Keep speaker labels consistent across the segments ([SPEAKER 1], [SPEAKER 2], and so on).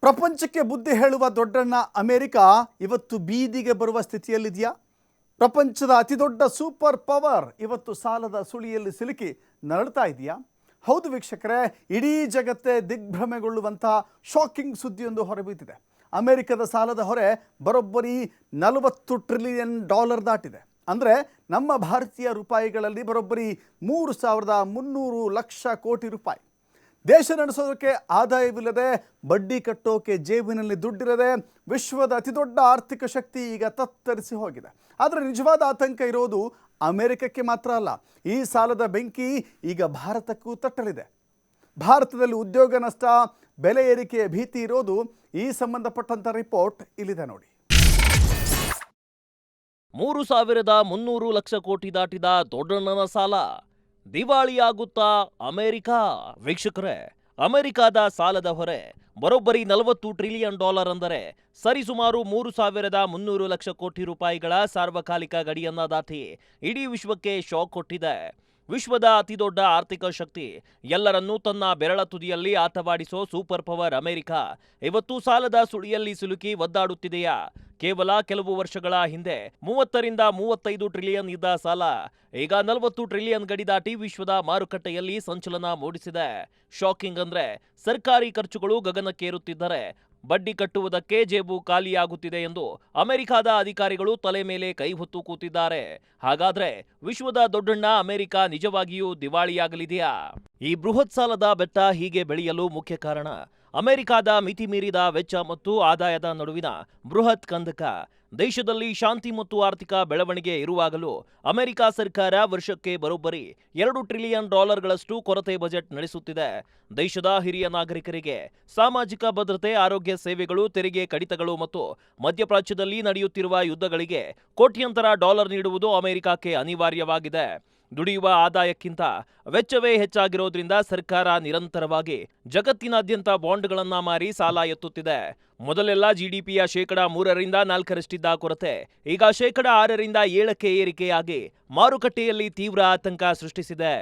[SPEAKER 1] ಪ್ರಪಂಚಕ್ಕೆ ಬುದ್ಧಿ ಹೇಳುವ ದೊಡ್ಡಣ್ಣ ಅಮೆರಿಕ ಇವತ್ತು ಬೀದಿಗೆ ಬರುವ ಸ್ಥಿತಿಯಲ್ಲಿದೆಯಾ? ಪ್ರಪಂಚದ ಅತಿದೊಡ್ಡ ಸೂಪರ್ ಪವರ್ ಇವತ್ತು ಸಾಲದ ಸುಳಿಯಲ್ಲಿ ಸಿಲುಕಿ ನರಳ್ತಾ ಇದೆಯಾ? ಹೌದು ವೀಕ್ಷಕರೇ, ಇಡೀ ಜಗತ್ತೇ ದಿಗ್ಭ್ರಮೆಗೊಳ್ಳುವಂತಹ ಶಾಕಿಂಗ್ ಸುದ್ದಿಯೊಂದು ಹೊರಬಿದ್ದಿದೆ. ಅಮೆರಿಕದ ಸಾಲದ ಹೊರೆ ಬರೋಬ್ಬರಿ $40 ಟ್ರಿಲಿಯನ್ ದಾಟಿದೆ. ಅಂದರೆ ನಮ್ಮ ಭಾರತೀಯ ರೂಪಾಯಿಗಳಲ್ಲಿ ಬರೋಬ್ಬರಿ 3,300 ಲಕ್ಷ ಕೋಟಿ ರೂಪಾಯಿ. ದೇಶ ನಡೆಸೋದಕ್ಕೆ ಆದಾಯವಿಲ್ಲದೆ, ಬಡ್ಡಿ ಕಟ್ಟೋಕೆ ಜೇಬಿನಲ್ಲಿ ದುಡ್ಡಿರದೆ ವಿಶ್ವದ ಅತಿದೊಡ್ಡ ಆರ್ಥಿಕ ಶಕ್ತಿ ಈಗ ತತ್ತರಿಸಿ ಹೋಗಿದೆ. ಆದರೆ ನಿಜವಾದ ಆತಂಕ ಇರೋದು ಅಮೆರಿಕಕ್ಕೆ ಮಾತ್ರ ಅಲ್ಲ. ಈ ಸಾಲದ ಬೆಂಕಿ ಈಗ ಭಾರತಕ್ಕೂ ತಟ್ಟಲಿದೆ. ಭಾರತದಲ್ಲಿ ಉದ್ಯೋಗ ನಷ್ಟ, ಬೆಲೆ ಏರಿಕೆಯ ಭೀತಿ ಇರೋದು ಈ ಸಂಬಂಧಪಟ್ಟಂಥ ರಿಪೋರ್ಟ್ ಇಲ್ಲಿದೆ ನೋಡಿ.
[SPEAKER 2] 3,300 ಲಕ್ಷ ಕೋಟಿ ದಾಟಿದ ದೊಡ್ಡಣ್ಣನ ಸಾಲ, ದಿವಾಳಿಯಾಗುತ್ತಾ ಅಮೆರಿಕ. ವೀಕ್ಷಕರೇ, ಅಮೆರಿಕದ ಸಾಲದ ಹೊರೆ ಬರೋಬ್ಬರಿ $40 ಟ್ರಿಲಿಯನ್ ಅಂದರೆ ಸರಿಸುಮಾರು 3,300 ಲಕ್ಷ ಕೋಟಿ ರೂಪಾಯಿಗಳ ಸಾರ್ವಕಾಲಿಕ ಗಡಿಯನ್ನ ದಾಟಿ ಇಡೀ ವಿಶ್ವಕ್ಕೆ ಶಾಕ್ ಕೊಟ್ಟಿದೆ. ವಿಶ್ವದ ಅತಿದೊಡ್ಡ ಆರ್ಥಿಕ ಶಕ್ತಿ, ಎಲ್ಲರನ್ನೂ ತನ್ನ ಬೆರಳ ತುದಿಯಲ್ಲಿ ಆಟವಾಡಿಸೋ ಸೂಪರ್ ಪವರ್ ಅಮೆರಿಕ ಇವತ್ತು ಸಾಲದ ಸುಳಿಯಲ್ಲಿ ಸಿಲುಕಿ ಒದ್ದಾಡುತ್ತಿದೆಯಾ? ಕೇವಲ ಕೆಲವು ವರ್ಷಗಳ ಹಿಂದೆ 30 ರಿಂದ 35 ಟ್ರಿಲಿಯನ್ ಇದ್ದ ಸಾಲ ಈಗ 40 ಟ್ರಿಲಿಯನ್ ಗಡಿ ದಾಟಿ ವಿಶ್ವದ ಮಾರುಕಟ್ಟೆಯಲ್ಲಿ ಸಂಚಲನ ಮೂಡಿಸಿದೆ. ಶಾಕಿಂಗ್ ಅಂದ್ರೆ ಸರ್ಕಾರಿ ಖರ್ಚುಗಳು ಗಗನಕ್ಕೇರುತ್ತಿದ್ದರೆ ಬಡ್ಡಿ ಕಟ್ಟುವುದಕ್ಕೆ ಜೇಬು ಖಾಲಿಯಾಗುತ್ತಿದೆ ಎಂದು ಅಮೆರಿಕದ ಅಧಿಕಾರಿಗಳು ತಲೆ ಮೇಲೆ ಕೈ ಹೊತ್ತು ಕೂತಿದ್ದಾರೆ. ಹಾಗಾದ್ರೆ ವಿಶ್ವದ ದೊಡ್ಡಣ್ಣ ಅಮೆರಿಕ ನಿಜವಾಗಿಯೂ ದಿವಾಳಿಯಾಗಲಿದೆಯಾ? ಈ ಬೃಹತ್ ಸಾಲದ ಬೆಟ್ಟ ಹೀಗೆ ಬೆಳೆಯಲು ಮುಖ್ಯ ಕಾರಣ ಅಮೆರಿಕದ ಮಿತಿ ಮೀರಿದ ವೆಚ್ಚ ಮತ್ತು ಆದಾಯದ ನಡುವಿನ ಬೃಹತ್ ಕಂದಕ. ದೇಶದಲ್ಲಿ ಶಾಂತಿ ಮತ್ತು ಆರ್ಥಿಕ ಬೆಳವಣಿಗೆ ಇರುವಾಗಲೂ ಅಮೆರಿಕ ಸರ್ಕಾರ ವರ್ಷಕ್ಕೆ ಬರೋಬ್ಬರಿ $2 ಟ್ರಿಲಿಯನ್ ಕೊರತೆ ಬಜೆಟ್ ನಡೆಸುತ್ತಿದೆ. ದೇಶದ ಹಿರಿಯ ನಾಗರಿಕರಿಗೆ ಸಾಮಾಜಿಕ ಭದ್ರತೆ, ಆರೋಗ್ಯ ಸೇವೆಗಳು, ತೆರಿಗೆ ಕಡಿತಗಳು ಮತ್ತು ಮಧ್ಯಪ್ರಾಚ್ಯದಲ್ಲಿ ನಡೆಯುತ್ತಿರುವ ಯುದ್ಧಗಳಿಗೆ ಕೋಟ್ಯಂತರ ಡಾಲರ್ ನೀಡುವುದು ಅಮೆರಿಕಕ್ಕೆ ಅನಿವಾರ್ಯವಾಗಿದೆ. ದುಡಿಯುವ ಆದಾಯಕ್ಕಿಂತ ವೆಚ್ಚವೇ ಹೆಚ್ಚಾಗಿರೋದ್ರಿಂದ ಸರ್ಕಾರ ನಿರಂತರವಾಗಿ ಜಗತ್ತಿನಾದ್ಯಂತ ಬಾಂಡ್ಗಳನ್ನ ಮಾರಿ ಸಾಲ ಎತ್ತುತ್ತಿದೆ. ಮೊದಲೆಲ್ಲ ಜಿಡಿಪಿಯ 3 ರಿಂದ 4% ಕೊರತೆ ಈಗ 6 ರಿಂದ 7% ಏರಿಕೆಯಾಗಿ ಮಾರುಕಟ್ಟೆಯಲ್ಲಿ ತೀವ್ರ ಆತಂಕ ಸೃಷ್ಟಿಸಿದೆ.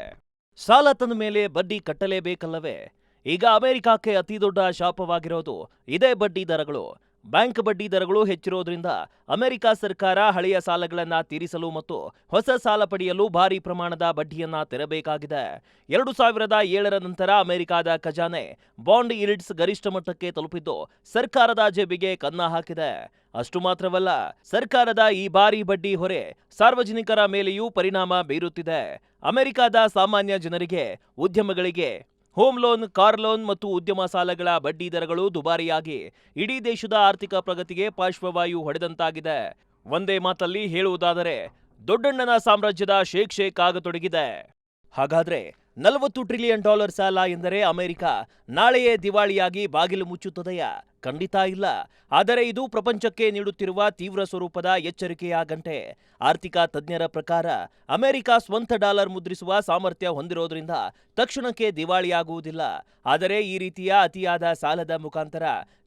[SPEAKER 2] ಸಾಲ ತಂದ ಮೇಲೆ ಬಡ್ಡಿ ಕಟ್ಟಲೇಬೇಕಲ್ಲವೇ? ಈಗ ಅಮೆರಿಕಕ್ಕೆ ಅತಿದೊಡ್ಡ ಶಾಪವಾಗಿರೋದು ಇದೇ ಬಡ್ಡಿ ದರಗಳು. ಬ್ಯಾಂಕ್ ಬಡ್ಡಿ ದರಗಳು ಹೆಚ್ಚಿರೋದ್ರಿಂದ ಅಮೆರಿಕ ಸರ್ಕಾರ ಹಳೆಯ ಸಾಲಗಳನ್ನ ತೀರಿಸಲು ಮತ್ತು ಹೊಸ ಸಾಲ ಪಡೆಯಲು ಭಾರಿ ಪ್ರಮಾಣದ ಬಡ್ಡಿಯನ್ನ ತೆರಬೇಕಾಗಿದೆ. 2007 ನಂತರ ಅಮೆರಿಕದ ಖಜಾನೆ ಬಾಂಡ್ ಯೀಲ್ಡ್ಸ್ ಗರಿಷ್ಠ ಮಟ್ಟಕ್ಕೆ ತಲುಪಿದ್ದು ಸರ್ಕಾರದ ಜೇಬಿಗೆ ಕನ್ನ ಹಾಕಿದೆ. ಅಷ್ಟು ಮಾತ್ರವಲ್ಲ, ಸರ್ಕಾರದ ಈ ಭಾರಿ ಬಡ್ಡಿ ಹೊರೆ ಸಾರ್ವಜನಿಕರ ಮೇಲೆಯೂ ಪರಿಣಾಮ ಬೀರುತ್ತಿದೆ. ಅಮೆರಿಕದ ಸಾಮಾನ್ಯ ಜನರಿಗೆ, ಉದ್ಯಮಗಳಿಗೆ ಹೋಮ್ ಲೋನ್, ಕಾರ್ ಲೋನ್ ಮತ್ತು ಉದ್ಯಮ ಸಾಲಗಳ ಬಡ್ಡಿ ದರಗಳು ದುಬಾರಿಯಾಗಿ ಇಡೀ ದೇಶದ ಆರ್ಥಿಕ ಪ್ರಗತಿಗೆ ಪಾರ್ಶ್ವವಾಯು ಹೊಡೆದಂತಾಗಿದೆ. ಒಂದೇ ಮಾತಲ್ಲಿ ಹೇಳುವುದಾದರೆ ದೊಡ್ಡಣ್ಣನ ಸಾಮ್ರಾಜ್ಯದ ಶೇಕ್ ಆಗತೊಡಗಿದೆ. ಹಾಗಾದ್ರೆ $40 ಟ್ರಿಲಿಯನ್ ಸಾಲ ಎಂದರೆ ಅಮೆರಿಕ ನಾಳೆಯೇ ದಿವಾಳಿಯಾಗಿ ಬಾಗಿಲು ಮುಚ್ಚುತ್ತದೆಯಾ? ಖಂಡಿತ ಇಲ್ಲ. ಆದರೆ ಇದು ಪ್ರಪಂಚಕ್ಕೆ ನೀಡುತ್ತಿರುವ ತೀವ್ರ ಸ್ವರೂಪದ ಎಚ್ಚರಿಕೆಯ ಗಂಟೆ. ಆರ್ಥಿಕ ತಜ್ಞರ ಪ್ರಕಾರ ಅಮೆರಿಕ ಸ್ವಂತ ಡಾಲರ್ ಮುದ್ರಿಸುವ ಸಾಮರ್ಥ್ಯ ಹೊಂದಿರೋದ್ರಿಂದ ತಕ್ಷಣಕ್ಕೆ ದಿವಾಳಿಯಾಗುವುದಿಲ್ಲ. ಆದರೆ ಈ ರೀತಿಯ ಅತಿಯಾದ ಸಾಲದ ಮುಖಾಂತರ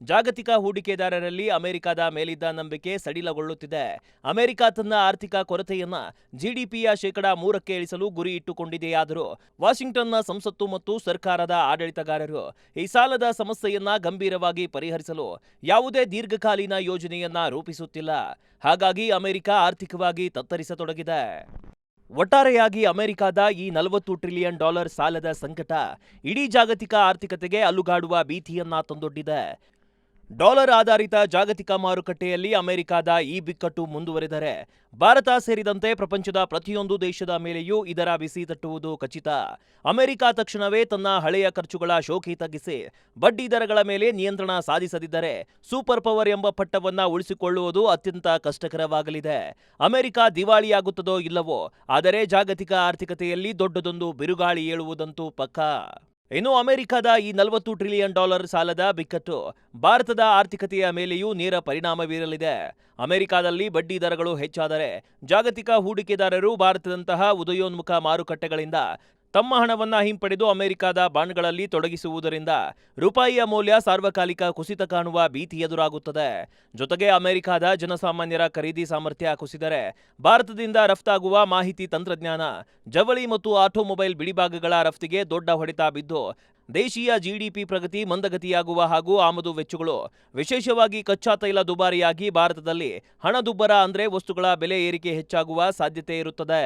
[SPEAKER 2] ಜಾಗತಿಕ ಹೂಡಿಕೆದಾರರಲ್ಲಿ ಅಮೆರಿಕದ ಮೇಲಿದ್ದ ನಂಬಿಕೆ ಸಡಿಲಗೊಳ್ಳುತ್ತಿದೆ. ಅಮೆರಿಕ ತನ್ನ ಆರ್ಥಿಕ ಕೊರತೆಯನ್ನ ಜಿಡಿಪಿಯ 3% ಇಳಿಸಲು ಗುರಿ ಇಟ್ಟುಕೊಂಡಿದೆಯಾದರೂ ವಾಷಿಂಗ್ಟನ್ನ ಸಂಸತ್ತು ಮತ್ತು ಸರ್ಕಾರದ ಆಡಳಿತಗಾರರು ಈ ಸಾಲದ ಸಮಸ್ಯೆಯನ್ನ ಗಂಭೀರವಾಗಿ ಪರಿಹರಿಸಲು ಯಾವುದೇ ದೀರ್ಘಕಾಲೀನ ಯೋಜನೆಯನ್ನ ರೂಪಿಸುತ್ತಿಲ್ಲ. ಹಾಗಾಗಿ ಅಮೆರಿಕ ಆರ್ಥಿಕವಾಗಿ ತತ್ತರಿಸತೊಡಗಿದೆ. ಒಟ್ಟಾರೆಯಾಗಿ ಅಮೆರಿಕದ ಈ $40 ಟ್ರಿಲಿಯನ್ ಸಾಲದ ಸಂಕಟ ಇಡೀ ಜಾಗತಿಕ ಆರ್ಥಿಕತೆಗೆ ಅಲುಗಾಡುವ ಭೀತಿಯನ್ನ ತಂದೊಡ್ಡಿದೆ. ಡಾಲರ್ ಆಧಾರಿತ ಜಾಗತಿಕ ಮಾರುಕಟ್ಟೆಯಲ್ಲಿ ಅಮೆರಿಕದ ಈ ಬಿಕ್ಕಟ್ಟು ಮುಂದುವರೆದರೆ ಭಾರತ ಸೇರಿದಂತೆ ಪ್ರಪಂಚದ ಪ್ರತಿಯೊಂದು ದೇಶದ ಮೇಲೆಯೂ ಇದರ ಬಿಸಿ ತಟ್ಟುವುದು ಖಚಿತ. ಅಮೆರಿಕ ತಕ್ಷಣವೇ ತನ್ನ ಹಳೆಯ ಖರ್ಚುಗಳ ಶೋಕಿ ತಗ್ಗಿಸಿ ಬಡ್ಡಿ ದರಗಳ ಮೇಲೆ ನಿಯಂತ್ರಣ ಸಾಧಿಸದಿದ್ದರೆ ಸೂಪರ್ ಪವರ್ ಎಂಬ ಪಟ್ಟವನ್ನ ಉಳಿಸಿಕೊಳ್ಳುವುದು ಅತ್ಯಂತ ಕಷ್ಟಕರವಾಗಲಿದೆ. ಅಮೆರಿಕ ದಿವಾಳಿಯಾಗುತ್ತದೋ ಇಲ್ಲವೋ, ಆದರೆ ಜಾಗತಿಕ ಆರ್ಥಿಕತೆಯಲ್ಲಿ ದೊಡ್ಡದೊಂದು ಬಿರುಗಾಳಿ ಏಳುವುದಂತೂ ಪಕ್ಕಾ. ಇನ್ನು ಅಮೆರಿಕದ ಈ $40 ಟ್ರಿಲಿಯನ್ ಸಾಲದ ಬಿಕ್ಕಟ್ಟು ಭಾರತದ ಆರ್ಥಿಕತೆಯ ಮೇಲೆಯೂ ನೇರ ಪರಿಣಾಮ ಬೀರಲಿದೆ. ಅಮೆರಿಕದಲ್ಲಿ ಬಡ್ಡಿ ದರಗಳು ಹೆಚ್ಚಾದರೆ ಜಾಗತಿಕ ಹೂಡಿಕೆದಾರರು ಭಾರತದಂತಹ ಉದಯೋನ್ಮುಖ ಮಾರುಕಟ್ಟೆಗಳಿಂದ ತಮ್ಮ ಹಣವನ್ನ ಹಿಂಪಡೆದು ಅಮೆರಿಕದ ಬಾಂಡ್ಗಳಲ್ಲಿ ತೊಡಗಿಸುವುದರಿಂದ ರೂಪಾಯಿಯ ಮೌಲ್ಯ ಸಾರ್ವಕಾಲಿಕ ಕುಸಿತ ಕಾಣುವ ಭೀತಿ ಎದುರಾಗುತ್ತದೆ. ಜೊತೆಗೆ ಅಮೆರಿಕದ ಜನಸಾಮಾನ್ಯರ ಖರೀದಿ ಸಾಮರ್ಥ್ಯ ಕುಸಿದರೆ ಭಾರತದಿಂದ ರಫ್ತಾಗುವ ಮಾಹಿತಿ ತಂತ್ರಜ್ಞಾನ, ಜವಳಿ ಮತ್ತು ಆಟೋಮೊಬೈಲ್ ಬಿಡಿಭಾಗಗಳ ರಫ್ತಿಗೆ ದೊಡ್ಡ ಹೊಡೆತ ಬಿದ್ದು ದೇಶೀಯ ಜಿಡಿಪಿ ಪ್ರಗತಿ ಮಂದಗತಿಯಾಗುವ ಹಾಗೂ ಆಮದು ವೆಚ್ಚಗಳು ವಿಶೇಷವಾಗಿ ಕಚ್ಚಾ ತೈಲ ದುಬಾರಿಯಾಗಿ ಭಾರತದಲ್ಲಿ ಹಣದುಬ್ಬರ ಅಂದ್ರೆ ವಸ್ತುಗಳ ಬೆಲೆ ಏರಿಕೆ ಹೆಚ್ಚಾಗುವ ಸಾಧ್ಯತೆ ಇರುತ್ತದೆ.